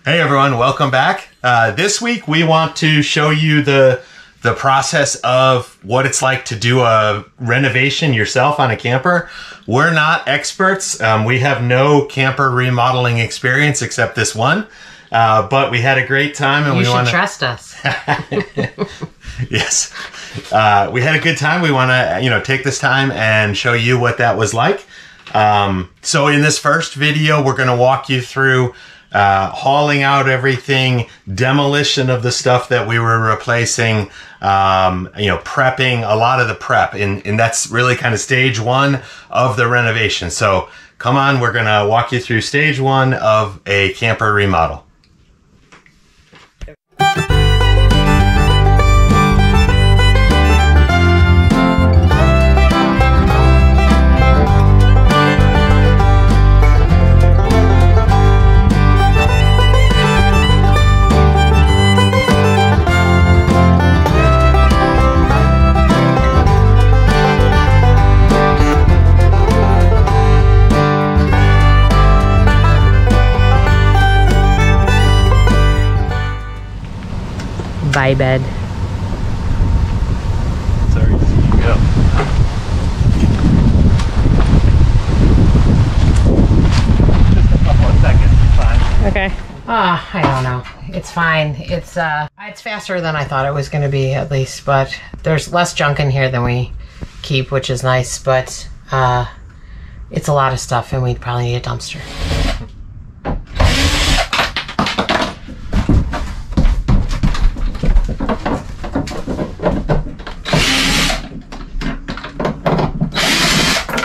Hey everyone, welcome back. This week we want to show you the process of what it's like to do a renovation yourself on a camper. We're not experts. We have no camper remodeling experience except this one. But we had a great time, and you should trust us. Yes, we had a good time. We want to, take this time and show you what that was like. So in this first video, we're going to walk you through hauling out everything, demolition of the stuff that we were replacing, prepping, a lot of the prep, and that's really kind of stage one of the renovation. So come on, we're going to walk you through stage one of a camper remodel. Bye, bed. Sorry to see you go. Just a couple of seconds, it's fine. Okay. I don't know. It's fine. It's faster than I thought it was going to be, at least, but there's less junk in here than we keep, which is nice, but it's a lot of stuff, and we'd probably need a dumpster.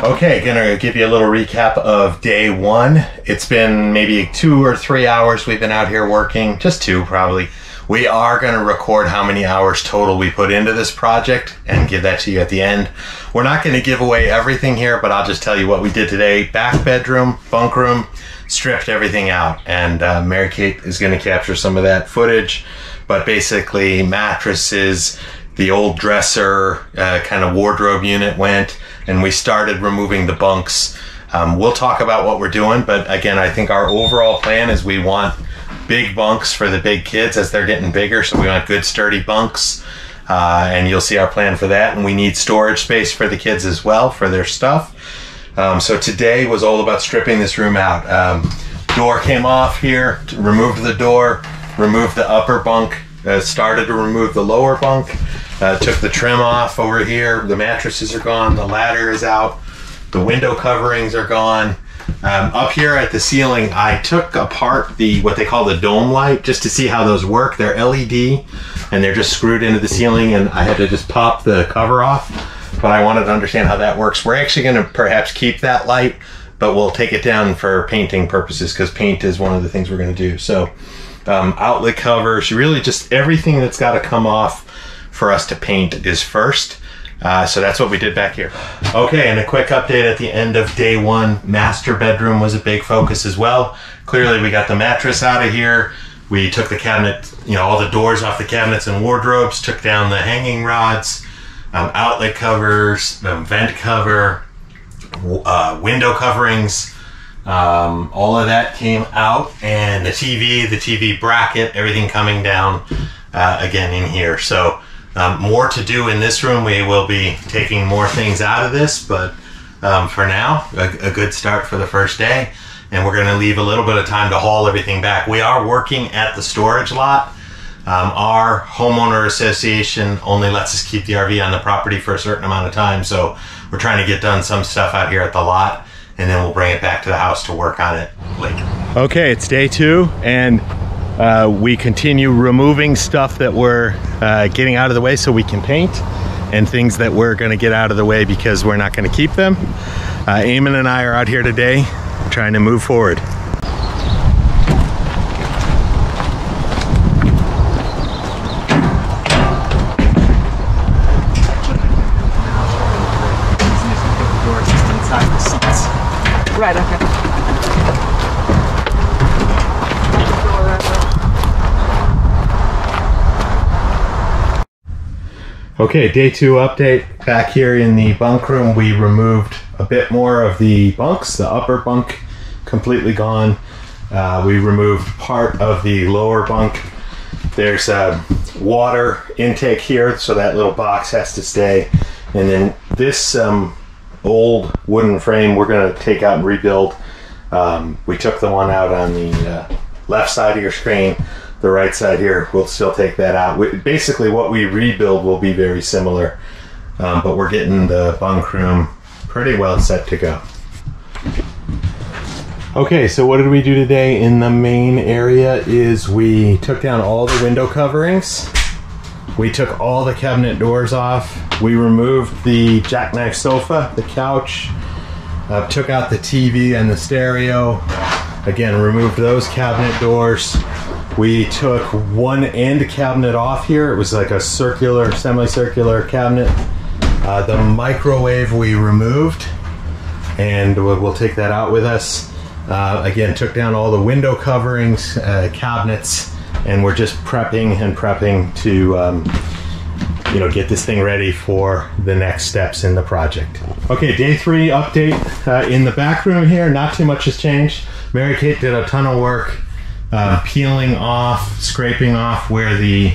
Okay, gonna give you a little recap of day one. It's been maybe 2 or 3 hours we've been out here working, just 2 probably. We are gonna record how many hours total we put into this project and give that to you at the end. We're not gonna give away everything here, but I'll just tell you what we did today. Back bedroom, bunk room, stripped everything out, and Mary Kate is gonna capture some of that footage, but basically mattresses, the old dresser, kind of wardrobe unit went, and we started removing the bunks. We'll talk about what we're doing, but again, I think our overall plan is we want big bunks for the big kids as they're getting bigger, so we want good sturdy bunks, and you'll see our plan for that, and we need storage space for the kids as well for their stuff. So today was all about stripping this room out. Door came off here, removed the door, removed the upper bunk, started to remove the lower bunk. Took the trim off over here. The mattresses are gone. The ladder is out. The window coverings are gone. Up here at the ceiling, I took apart what they call the dome light just to see how those work. They're LED, and they're just screwed into the ceiling, and I had to just pop the cover off, but I wanted to understand how that works. We're actually going to perhaps keep that light, but we'll take it down for painting purposes because paint is one of the things we're going to do. So outlet covers, really just everything that's got to come off for us to paint is first. So that's what we did back here. Okay, and a quick update at the end of day one. Master bedroom was a big focus as well. Clearly we got the mattress out of here. We took the cabinet, all the doors off the cabinets and wardrobes, took down the hanging rods, outlet covers, vent cover, window coverings. All of that came out, and the TV bracket, everything coming down again in here. So more to do in this room. We will be taking more things out of this, but for now, a good start for the first day. And we're going to leave a little bit of time to haul everything back. We are working at the storage lot. Our homeowner association only lets us keep the RV on the property for a certain amount of time, so we're trying to get done some stuff out here at the lot, and then we'll bring it back to the house to work on it later. Okay, it's day 2, and we continue removing stuff that we're getting out of the way so we can paint, and things that we're going to get out of the way because we're not going to keep them. Eamon and I are out here today trying to move forward. Right, okay. Okay, day 2 update. Back here in the bunk room, we removed a bit more of the bunks. The upper bunk completely gone. We removed part of the lower bunk. There's a water intake here, so that little box has to stay. And then this old wooden frame we're going to take out and rebuild. We took the one out on the left side of your screen. The right side here, we'll still take that out. Basically what we rebuild will be very similar, but we're getting the bunk room pretty well set to go. Okay, so what did we do today in the main area is we took down all the window coverings. We took all the cabinet doors off. We removed the jackknife sofa, the couch, took out the TV and the stereo. Again, removed those cabinet doors. We took one end cabinet off here. It was like a circular, semicircular cabinet. The microwave we removed, and we'll take that out with us. Again, took down all the window coverings, cabinets, and we're just prepping to get this thing ready for the next steps in the project. Okay, day 3 update. In the back room here, not too much has changed. Mary Kate did a ton of work peeling off, scraping off where the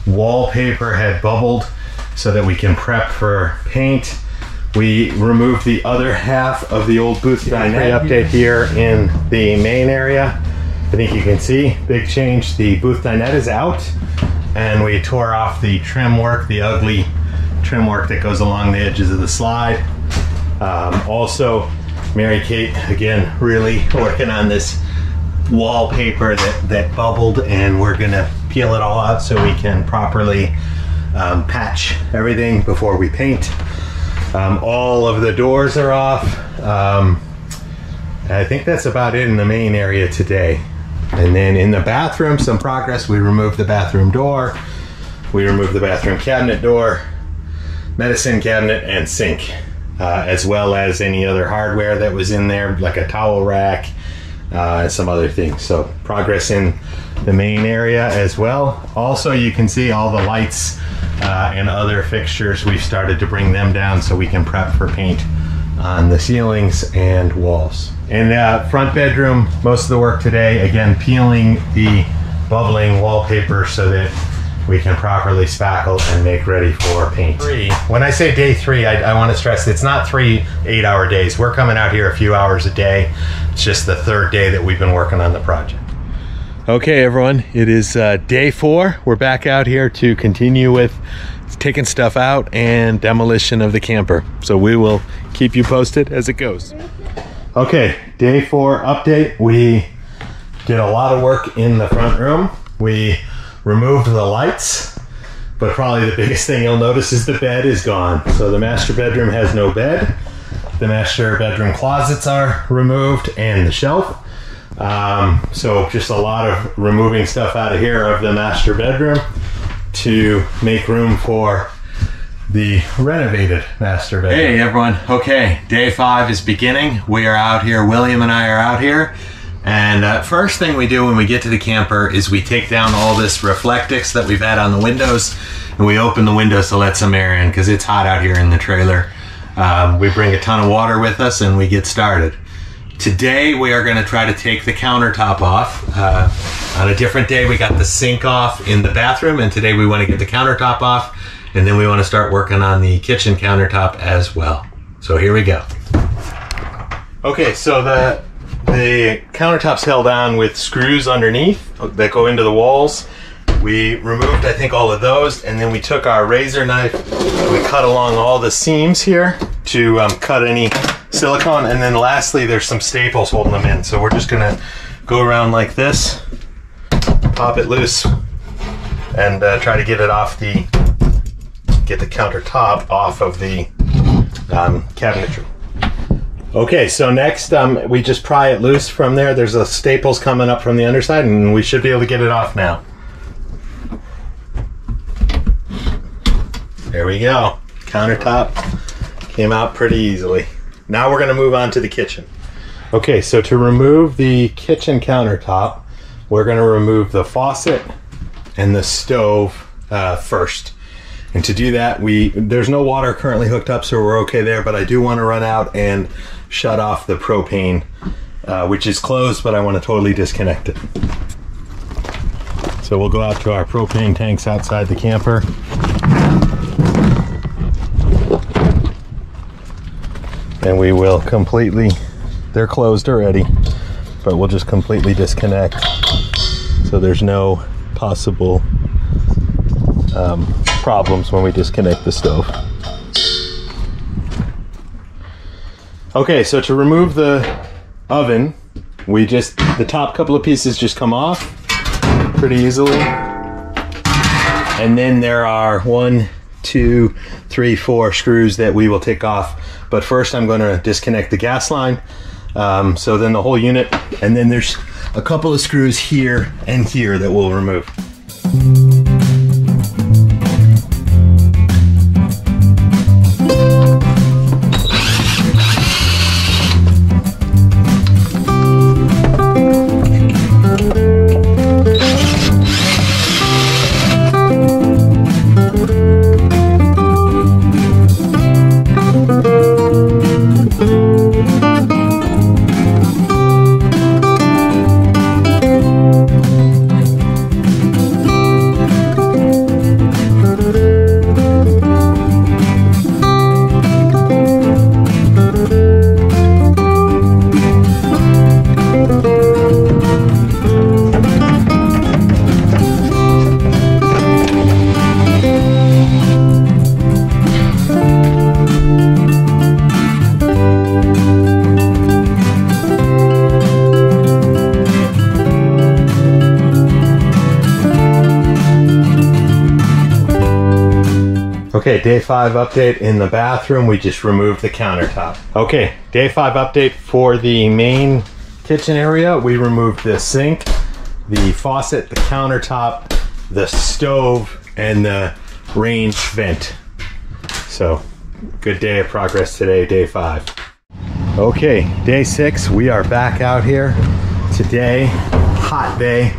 wallpaper had bubbled so that we can prep for paint. We removed the other half of the old booth dinette. Update here in the main area. I think you can see, big change. The booth dinette is out, and we tore off the trim work, the ugly trim work that goes along the edges of the slide. Also, Mary Kate, again, really working on this wallpaper that bubbled, and we're gonna peel it all out so we can properly patch everything before we paint. All of the doors are off. I think that's about it in the main area today. And then in the bathroom, some progress. We removed the bathroom door. We removed the bathroom cabinet door, medicine cabinet, and sink, as well as any other hardware that was in there, like a towel rack, and some other things. So progress in the main area as well. Also, you can see all the lights and other fixtures. We've started to bring them down so we can prep for paint on the ceilings and walls. In the front bedroom, most of the work today, again, peeling the bubbling wallpaper so that we can properly spackle and make ready for paint. When I say day 3, I want to stress it's not 3 8-hour days. We're coming out here a few hours a day. It's just the 3rd day that we've been working on the project. Okay, everyone, it is day 4. We're back out here to continue with taking stuff out and demolition of the camper. So we will keep you posted as it goes. Okay, day 4 update. We did a lot of work in the front room. We removed the lights, but probably the biggest thing you'll notice is the bed is gone. So the master bedroom has no bed. The master bedroom closets are removed and the shelf. So just a lot of removing stuff out of here of the master bedroom to make room for the renovated master bedroom. Hey everyone, okay, day 5 is beginning. We are out here, William and I are out here, and first thing we do when we get to the camper is we take down all this Reflectix that we've had on the windows, and we open the windows to let some air in because it's hot out here in the trailer. We bring a ton of water with us and we get started. Today we are going to try to take the countertop off. On a different day we got the sink off in the bathroom, and today we want to get the countertop off, and then we want to start working on the kitchen countertop as well. So here we go. Okay, so the countertop's held on with screws underneath that go into the walls. We removed, I think, all of those, and then we took our razor knife and we cut along all the seams here to cut any silicone, and then lastly there's some staples holding them in. So we're just gonna go around like this, pop it loose, and try to get it off the countertop off of the cabinetry. Okay, so next we just pry it loose from there. There's a staples coming up from the underside, and we should be able to get it off now. There we go. Countertop came out pretty easily. Now we're going to move on to the kitchen. Okay, so to remove the kitchen countertop, we're going to remove the faucet and the stove first. And to do that, there's no water currently hooked up, so we're okay there, but I do want to run out and shut off the propane which is closed, but I want to totally disconnect it. So we'll go out to our propane tanks outside the camper. And we will completely, they're closed already, but we'll just completely disconnect so there's no possible problems when we disconnect the stove. Okay, so to remove the oven, the top couple of pieces just come off pretty easily. And then there are 1, 2, 3, 4 screws that we will take off. But first I'm going to disconnect the gas line. So then the whole unit, and then there's a couple of screws here and here that we'll remove. Okay, day 5 update in the bathroom. We just removed the countertop. Okay, day 5 update for the main kitchen area. We removed the sink, the faucet, the countertop, the stove, and the range vent. So, good day of progress today, day 5. Okay, day 6, we are back out here today. Hot day,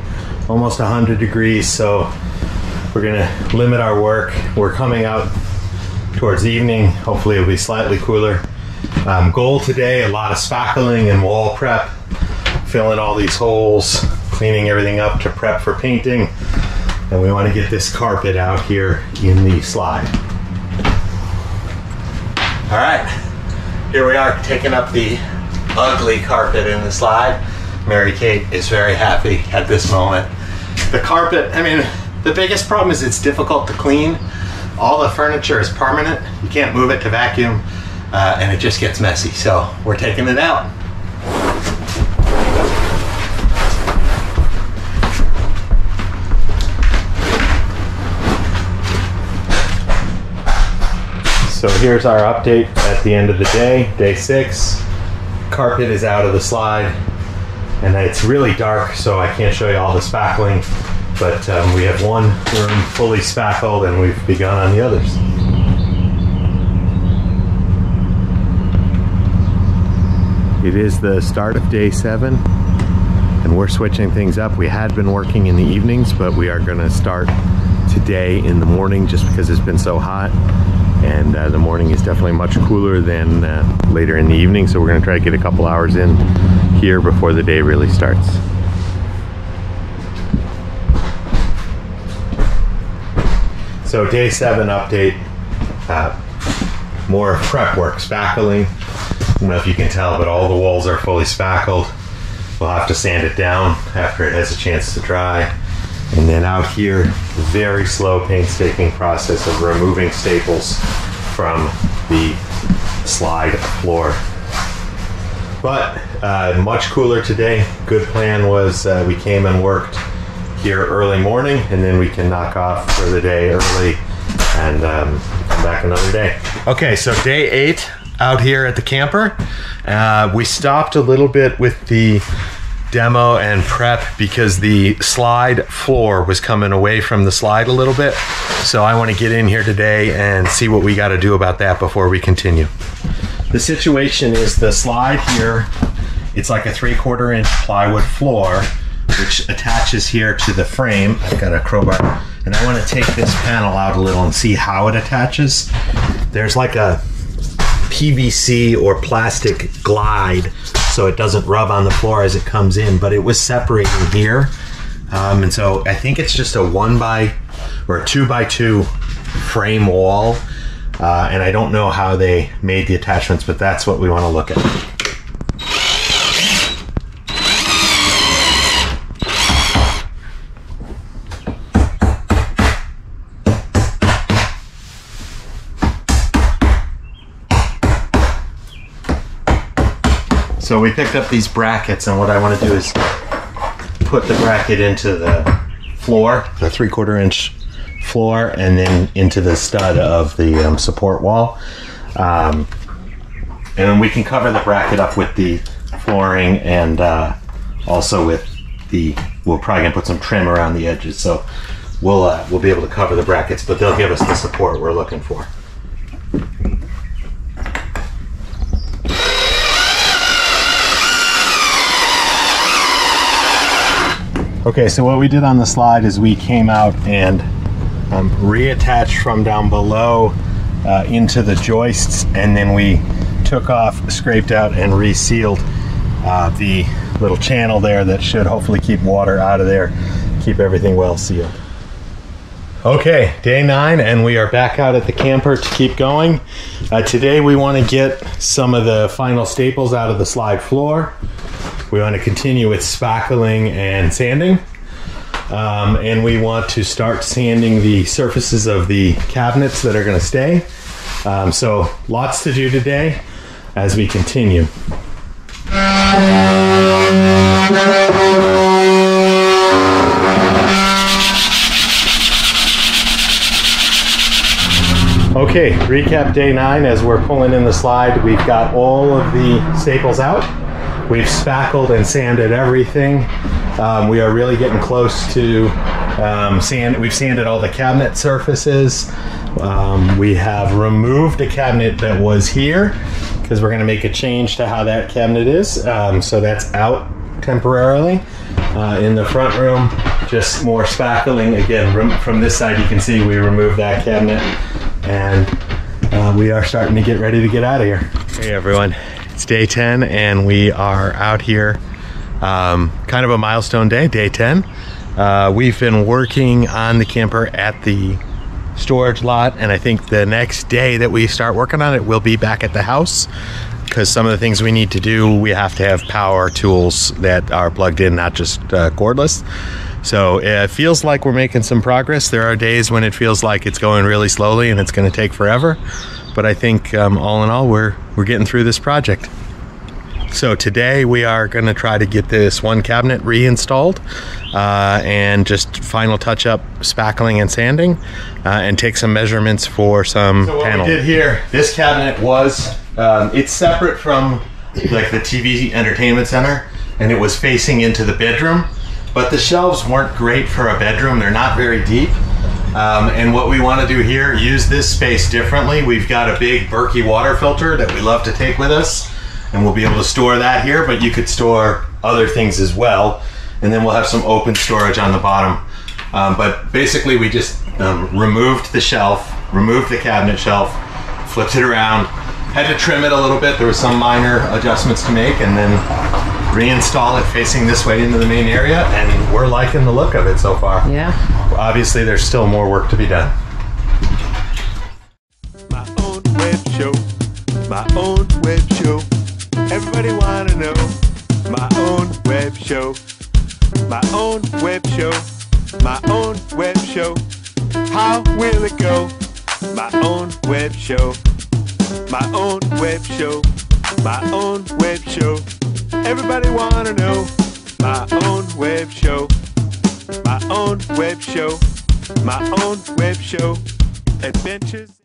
almost 100 degrees, so we're gonna limit our work. We're coming out towards evening. Hopefully it'll be slightly cooler. Goal today, a lot of spackling and wall prep, filling all these holes, cleaning everything up to prep for painting. And we wanna get this carpet out here in the slide. All right, here we are taking up the ugly carpet in the slide. Mary Kate is very happy at this moment. The carpet, I mean, the biggest problem is it's difficult to clean. All the furniture is permanent. You can't move it to vacuum, and it just gets messy. So we're taking it out. So here's our update at the end of the day, day 6. Carpet is out of the slide, and it's really dark, so I can't show you all the spackling. But we have one room fully spackled and we've begun on the others. It is the start of day 7 and we're switching things up. We had been working in the evenings, but we are gonna start today in the morning just because it's been so hot. And the morning is definitely much cooler than later in the evening. So we're gonna try to get a couple hours in here before the day really starts. So day 7 update, more prep work, spackling. I don't know if you can tell, but all the walls are fully spackled. We'll have to sand it down after it has a chance to dry. And then out here, very slow painstaking process of removing staples from the slide floor. But much cooler today. Good plan was we came and worked here early morning, and then we can knock off for the day early and come back another day. Okay, so day 8 out here at the camper. We stopped a little bit with the demo and prep because the slide floor was coming away from the slide a little bit. So I want to get in here today and see what we got to do about that before we continue. The situation is the slide here, it's like a 3/4 inch plywood floor which attaches here to the frame. I've got a crowbar, and I want to take this panel out a little and see how it attaches. There's like a PVC or plastic glide so it doesn't rub on the floor as it comes in, but it was separating here. And so I think it's just a 2x2 frame wall. And I don't know how they made the attachments, but that's what we want to look at. So we picked up these brackets, and what I want to do is put the bracket into the floor, the 3/4 inch floor, and then into the stud of the support wall. And then we can cover the bracket up with the flooring, and also with we're probably gonna put some trim around the edges. So we'll be able to cover the brackets, but they'll give us the support we're looking for. Okay, so what we did on the slide is we came out and reattached from down below into the joists, and then we took off, scraped out, and resealed the little channel there that should hopefully keep water out of there, keep everything well sealed. Okay, day 9, and we are back out at the camper to keep going. Today we want to get some of the final staples out of the slide floor. We want to continue with spackling and sanding. And we want to start sanding the surfaces of the cabinets that are going to stay. So lots to do today as we continue. Okay, recap day 9 as we're pulling in the slide. We've got all of the staples out. We've spackled and sanded everything. We are really getting close to sand. We've sanded all the cabinet surfaces. We have removed a cabinet that was here because we're going to make a change to how that cabinet is. So that's out temporarily. In the front room, just more spackling. Again, from this side you can see we removed that cabinet, and we are starting to get ready to get out of here. Hey everyone. It's day 10 and we are out here, kind of a milestone day, day 10. We've been working on the camper at the storage lot, and I think the next day that we start working on it, we'll be back at the house, because some of the things we need to do, we have to have power tools that are plugged in, not just cordless. So it feels like we're making some progress. There are days when it feels like it's going really slowly and it's going to take forever. But I think all in all, we're getting through this project. So today we are going to try to get this one cabinet reinstalled and just final touch up spackling and sanding, and take some measurements for some panel. So what we did here, this cabinet was, it's separate from like the TV entertainment center, and it was facing into the bedroom, but the shelves weren't great for a bedroom. They're not very deep. And what we want to do here, use this space differently. We've got a big Berkey water filter that we love to take with us, and we'll be able to store that here, but you could store other things as well. And then we'll have some open storage on the bottom. But basically we just removed the shelf, removed the cabinet shelf, flipped it around, had to trim it a little bit. There were some minor adjustments to make, and then reinstall it facing this way into the main area, and we're liking the look of it so far. Yeah. Obviously, there's still more work to be done. My own web show, my own web show. Everybody wanna know my own web show, my own web show, my own web show. How will it go? My own web show, my own web show, my own web show. Everybody wanna know my own web show, my own web show, my own web show. Adventures.